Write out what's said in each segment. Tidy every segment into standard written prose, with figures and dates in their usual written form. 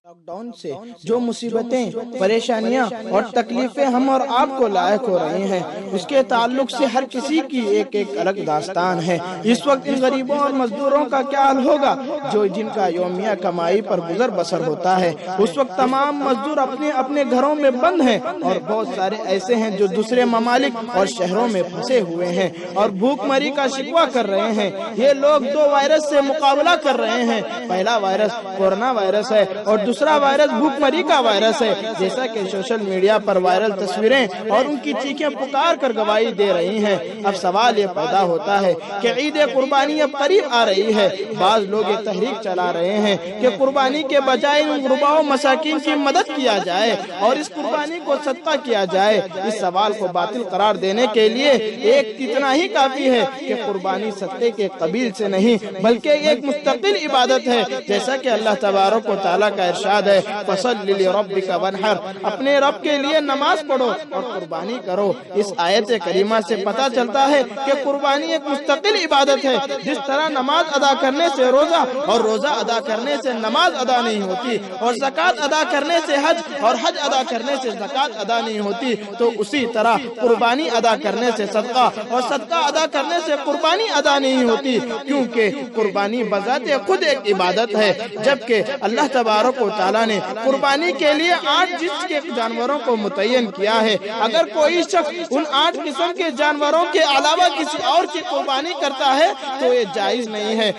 Lock down سے جو مصیبتیں، پریشانیاں اور تکلیفیں ہم اور آپ کو لاحق ہو رہی ہیں، اس کے تعلق سے ہر کسی کی ایک الگ داستان ہے۔ اس وقت ان غریبوں اور مزدوروں کا کیا حال ہوگا جو جن کا یومیہ کمائی پر گزر بسر ہوتا ہے۔ اس وقت تمام مزدور اپنے اپنے گھروں میں بند ہیں اور بہت سارے ایسے ہیں جو دوسرے ممالک اور شہروں میں پھنسے ہوئے ہیں اور بھوک مری کا شکوہ کر رہے ہیں۔ یہ لوگ دو وائرس سے مقابلہ کر رہے ہیں۔ پہلا وائرس کورونا وائرس ہے اور دوسرا وائرس بھوک مری کا وائرس ہے، جیسا کہ سوشل میڈیا پر وائرل تصویریں اور ان کی چیخیں پکار کر گواہی دے رہی ہیں۔ اب سوال یہ پیدا ہوتا ہے کہ عید قربانی اب قریب آ رہی ہے۔ بعض لوگ یہ تحریک چلا رہے ہیں کہ قربانی کے بجائے ان غرباء و مساکین کی مدد کیا جائے اور اس قربانی کو صدقہ کیا جائے۔ اس سوال کو باطل قرار دینے کے لیے ایک اتنا ہی کافی ہے کہ قربانی صدقے کے قبیل سے نہیں بلکہ ایک مستقل عبادت ہے، جیسا کہ اللہ تبارک و تعالیٰ کا ارشاد ہے، فَصَلِّ لِرَبِّكَ وَانْحَرْ، اپنے رب کے لیے نماز پڑھو اور قربانی کرو۔ اس آیت کریمہ سے پتہ چلتا ہے کہ قربانی ایک مستقل عبادت ہے۔ جس طرح نماز ادا کرنے سے روزہ اور روزہ ادا کرنے سے نماز ادا نہیں ہوتی اور زکوٰۃ ادا کرنے سے حج اور حج ادا کرنے سے زکوٰۃ ادا نہیں ہوتی، تو اسی طرح قربانی ادا کرنے سے صدقہ اور صدقہ ادا کرنے سے قربانی ادا نہیں ہوتی، کیونکہ قربانی بذات خود ایک عبادت ہے۔ جبکہ اللہ تبارک و تعالیٰ نے قربانی کے لیے 8 جنس کے جانوروں کو متعین کیا ہے۔ اگر کوئی شخص ان 8 قسم کے جانوروں کے علاوہ کسی اور کی قربانی کرتا ہے تو یہ جائز نہیں ہے،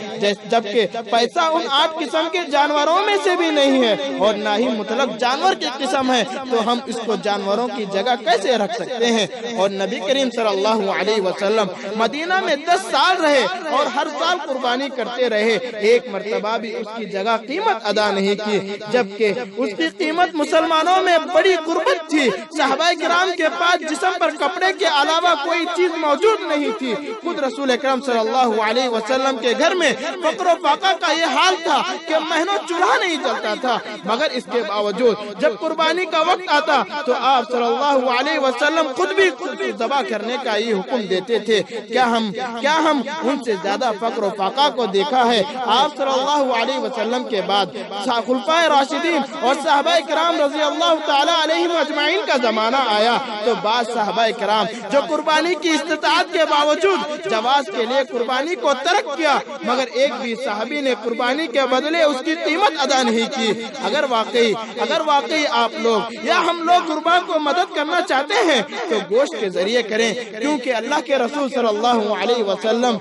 جبکہ پیسہ ان 8 قسم کے جانوروں میں سے بھی نہیں ہے اور نہ ہی مطلق جانور کی قسم ہے، تو ہم اس کو جانوروں کی جگہ کیسے رکھ سکتے ہیں؟ اور نبی کریم صلی اللہ علیہ وسلم مدینہ میں 10 سال رہے اور ہر سال قربانی کرتے رہے، ایک مرتبہ بھی اس کی جگہ قیمت ادا نہیں کی، جبکہ اس کی قیمت مسلمانوں میں بڑی غربت تھی۔ صحابہ کرام کے پاس جسم پر کپڑے کے علاوہ کوئی چیز موجود نہیں تھی۔ خود رسول اکرم صلی اللہ علیہ وسلم کے گھر میں فقر و فاقہ کا یہ حال تھا کہ مہینوں چولہا نہیں جلتا تھا، مگر اس کے باوجود جب قربانی کا وقت آتا تو آپ صلی اللہ علیہ وسلم خود بھی ذبح کرنے کا یہ حکم دیتے تھے۔ کیا ہم ان سے زیادہ فقر و فاقہ کو دیکھا ہے؟ آپ صلی اللہ علیہ وسلم کے بعد خلفائے راشدین اور صحابہ کرام رضی اللہ تعالی علیہم اجمعین کا زمانہ آیا تو بعض صحابہ کرام جو قربانی کی استطاعت کے باوجود جواز کے لیے قربانی کو ترک کیا، مگر ایک بھی صحابی نے قربانی کے بدلے اس کی قیمت ادا نہیں کی۔ اگر واقعی آپ لوگ یا ہم لوگ غرباء کو مدد کرنا چاہتے ہیں تو گوشت کے ذریعے کریں، کیونکہ اللہ کے رسول صلی اللہ علیہ وسلم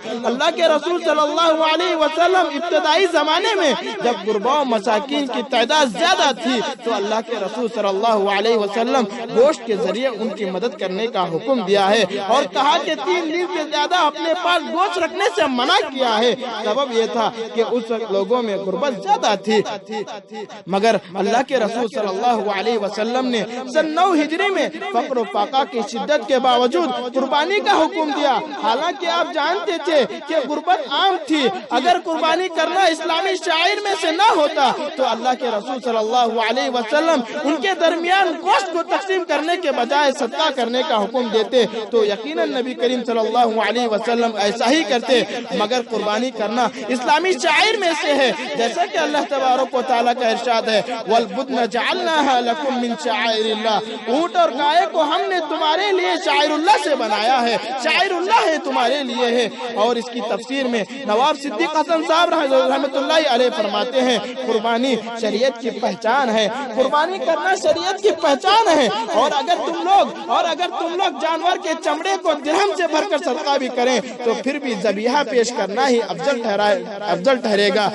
ابتدائی زمانے میں جب غرباء و مساکین کی تعداد زیادہ تھی تو اللہ کے رسول صلی اللہ علیہ وسلم گوشت کے ذریعے ان کی مدد کرنے کا حکم دیا ہے اور کہا کہ 3 لیز سے زیادہ اپنے پاس گوشت رکھنے سے منع کیا ہے۔ سبب یہ تھا کہ اس وقت لوگوں میں غربت زیادہ تھی، مگر اللہ کے رسول صلی اللہ علیہ وسلم نے سن 9 ہجری میں فقر و فاقہ کی شدت کے باوجود قربانی کا حکم دیا۔ حالانکہ آپ جانتے تھے کہ غربت عام تھی، اگر قربانی کرنا اسلامی شعائر میں سے نہ ہوتا تو اللہ کے رسول صلی اللہ علیہ وسلم ان کے درمیان گوشت کو تقسیم کرنے کے بجائے صدقہ کرنے کا حکم دیتے، تو یقیناً نبی کریم صلی اللہ علیہ وسلم ایسا ہی کرتے۔ مگر قربانی کرنا اسلامی شعائر میں سے ہے، جیسا کہ اللہ تبارک و تعالیٰ کا ارشاد ہے، وَالْبُدْنَ جَعَلْنَاهَا لَكُمْ مِنْ شَعَائِرِ اللَّهِ، اونٹ اور گائے کو ہم نے تمہارے لیے شاعر اللہ سے بنایا ہے، شاعر اللہ ہے تمہارے لیے ہے۔ اور اس کی تفسیر میں نواب صدیق حسن صاحب رحمۃ اللہ علیہ فرماتے ہیں، قربانی شریعت کی پہچان ہے، قربانی کرنا شریعت کی پہچان ہے، اور اگر تم لوگ جانور کے چمڑے کو درہم سے بھر کر صدقہ بھی کریں تو پھر بھی ذبیحہ پیش کرنا ہی افضل ٹھہرے گا۔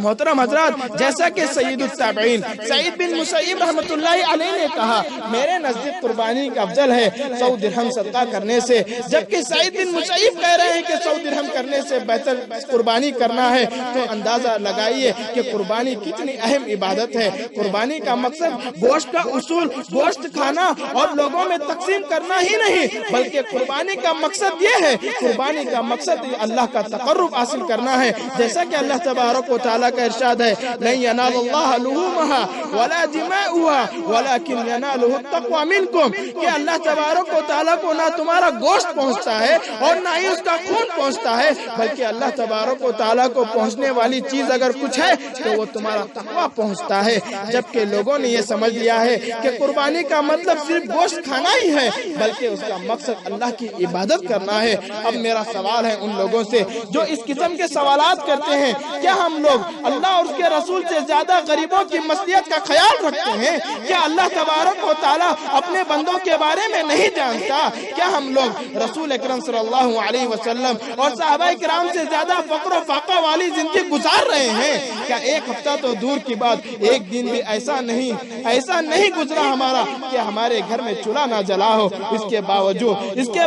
محترم حضرات، جیسا کہ سید التابعین سعید بن مسیب رحمۃ اللہ علیہ نے کہا، میرے نزدیک قربانی کا افضل ہے 100 درہم صدقہ کرنے سے، جبکہ سعید بن مسیب کہہ رہے ہیں کہ 100 درہم کرنے سے بہتر قربانی کرنا ہے۔ تو اندازہ لگائیے کہ قربانی کتنی اہم عبادت ہے۔ قربانی کا مقصد گوشت کا اصول گوشت کھانا اور لوگوں میں تقسیم کرنا ہی نہیں، بلکہ قربانی کا مقصد یہ ہے، قربانی کا مقصد اللہ کا تقرب حاصل کرنا ہے، جیسا کہ اللہ تبارک و تعالیٰ کا ارشاد ہے، لن ینال اللہ لحومها ولا دماؤها ولكن يناله التقوى منكم، کہ اللہ تبارک و تعالیٰ کو نہ تمہارا گوشت پہنچتا ہے اور نہ ہی اس کا خون پہنچتا ہے، بلکہ اللہ تبارک و تعالیٰ کو پہنچنے والی چیز اگر کچھ ہے تو وہ تمہارا تقویٰ پہنچتا ہے۔ جبکہ لوگوں نے یہ سمجھ لیا ہے کہ قربانی کا مطلب صرف گوشت کھانا ہی ہے، بلکہ اس کا مقصد اللہ کی عبادت کرنا ہے۔ اب میرا سوال ہے ان لوگوں سے جو اس قسم کے سوالات کرتے ہیں، کیا ہم لوگ اللہ اور اس کے رسول سے زیادہ غریبوں کی مصلحت کا خیال رکھتے ہیں؟ کیا اللہ تبارک و تعالیٰ اپنے بندوں کے بارے میں نہیں جانتا؟ کیا ہم لوگ رسول اکرم صلی اللہ علیہ وسلم اور صحابہ کرام سے زیادہ فقر و فاقہ والی زندگی گزار رہے ہیں؟ کیا ایک ہفتہ تو دور کی بات، ایک دن بھی ایسا نہیں گزرا ہمارا کہ ہمارے گھر میں چولہا نہ جلا ہو؟ اس کے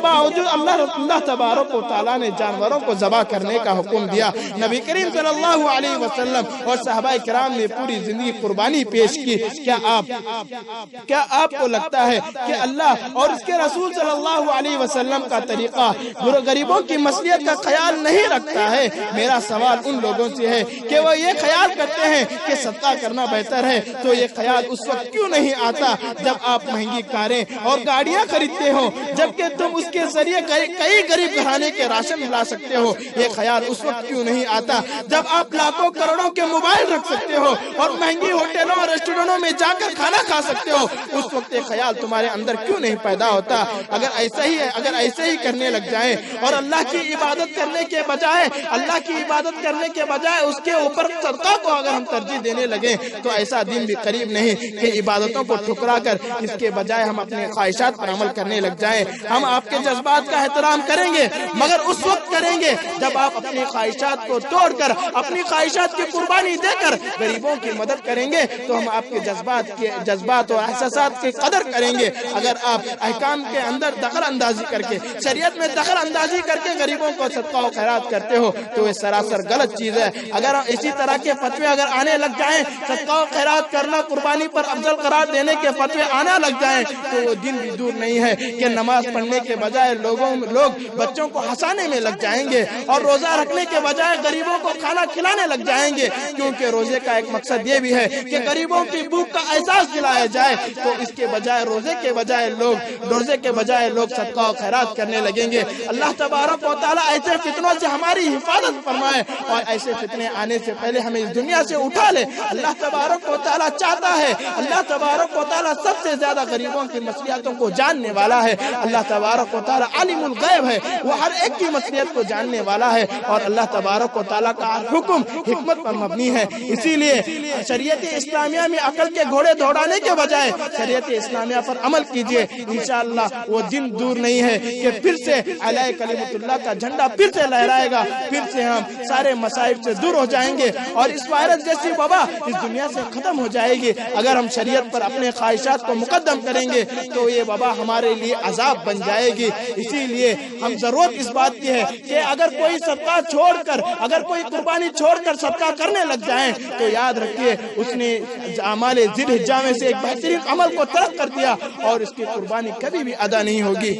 باوجود اللہ تبارک و تعالیٰ نے جانوروں کو ذبح کرنے کا حکم دیا۔ نبی کریم صلی اللہ علیہ وسلم اور صحابہ کرام نے پوری زندگی قربانی پیش کی۔ کیا آپ کو لگتا ہے کہ اللہ اور اس کے رسول صلی اللہ علیہ وسلم کا طریقہ غریبوں کی مصلحت کا خیال نہیں رکھتا ہے؟ میرا سوال ان لوگوں سے ہے کہ وہ یہ خیال کرتے ہیں کہ صدقہ کرنا بہتر ہے، تو یہ خیال اس وقت کیوں نہیں آتا جب آپ مہنگی کاریں اور گاڑیاں خریدتے ہو، جبکہ تم اس کے ذریعے کئی غریب گھرانے کے راشن لا سکتے ہو؟ یہ خیال اس وقت کیوں نہیں آتا جب آپ لاکھوں کروڑوں کے موبائل رکھ سکتے ہو اور مہنگی ہوٹلوں اور ریسٹورنٹوں میں جا کر کھانا کھا سکتے ہو؟ اس وقت یہ خیال تمہارے اندر کیوں نہیں پیدا ہوتا؟ اگر ایسے ہی کرنے لگ جائیں اور اللہ کی عبادت کرنے کے بجائے اس کے اوپر صدقہ کو اگر ہم ترجیح دینے لگیں تو ایسا دن بھی قریب نہیں کہ عبادتوں کو ٹھکرا کر اس کے بجائے ہم اپنے خواہشات پر عمل کرنے لگ جائیں۔ ہم آپ کے جذبات کا احترام کریں گے، مگر اس وقت کریں گے جب آپ اپنی خواہشات کو توڑ کر، اپنی خواہشات کی قربانی دے کر غریبوں کی مدد کریں گے تو ہم آپ کے جذبات اور احساسات کی قدر کریں گے۔ اگر آپ احکام کے اندر دخل اندازی کر کے، شریعت میں دخل اندازی کر کے غریبوں کو صدقہ و خیرات کرتے ہو تو یہ سراسر غلط چیز ہے۔ اگر اسی طرح کے فتوے اگر آنے لگ جائیں، صدقہ و خیرات کرنا قربانی پر افضل قرار دینے کے فتوے آنا لگ جائیں تو وہ دن بھی دور نہیں ہے کہ نماز پڑھنے کے بجائے لوگ بچوں کو ہنسانے میں لگ جائیں گے اور روزہ رکھنے کے بجائے غریبوں کو کھانا کھلانے لگ جائیں گے، کیونکہ روزے کا ایک مقصد یہ بھی ہے کہ غریبوں کی بھوک کا احساس دلایا جائے۔ تو اس کے بجائے روزے کے بجائے لوگ صدقہ و خیرات کرنے لگیں گے۔ اللہ تبارک و تعالیٰ ایسے فتنوں سے ہماری حفاظت فرمائے اور ایسے فتنے آنے سے پہلے ہمیں اس دنیا سے اٹھا لے۔ اللہ تبارک و تعالیٰ چاہتا ہے، اللہ تبارک و تعالیٰ سب سے زیادہ غریبوں کی مصلحتوں کو جاننے والا ہے۔ اللہ تبارک و تعالیٰ عالم الغیب ہے، وہ ہر ایک کی مصلحت کو جاننے والا ہے، اور اللہ تبارک و تعالیٰ کا حکم حکمت پر مبنی ہے۔ اسی لیے شریعت اسلامیہ میں عقل کے گھوڑے دوڑانے کے بجائے شریعت اسلامیہ پر عمل کیجئے۔ انشاءاللہ وہ دن دور نہیں ہے کہ پھر سے علیہ کلمۃ اللہ کا جھنڈا پھر سے لہرائے گا، پھر سے ہم سارے مصائب سے دور ہو جائیں گے اور اس وائرس جیسی وبا اس دنیا سے ختم ہو جائے گی۔ اگر ہم شریعت پر اپنے خواہشات کو مقدم کریں گے تو یہ وبا ہمارے لیے عذاب بن جائے گی۔ اسی لیے ہم ضرورت اس بات کی ہے کہ اگر کوئی صدقہ چھوڑ کر، اگر کوئی قربانی چھوڑ کر صدقہ کرنے لگ جائیں تو یاد رکھیے اس نے اعمال ذی الحجہ میں سے ایک بہترین عمل کو ترک کر دیا اور اس کی قربانی کبھی بھی ادا نہیں ہوگی۔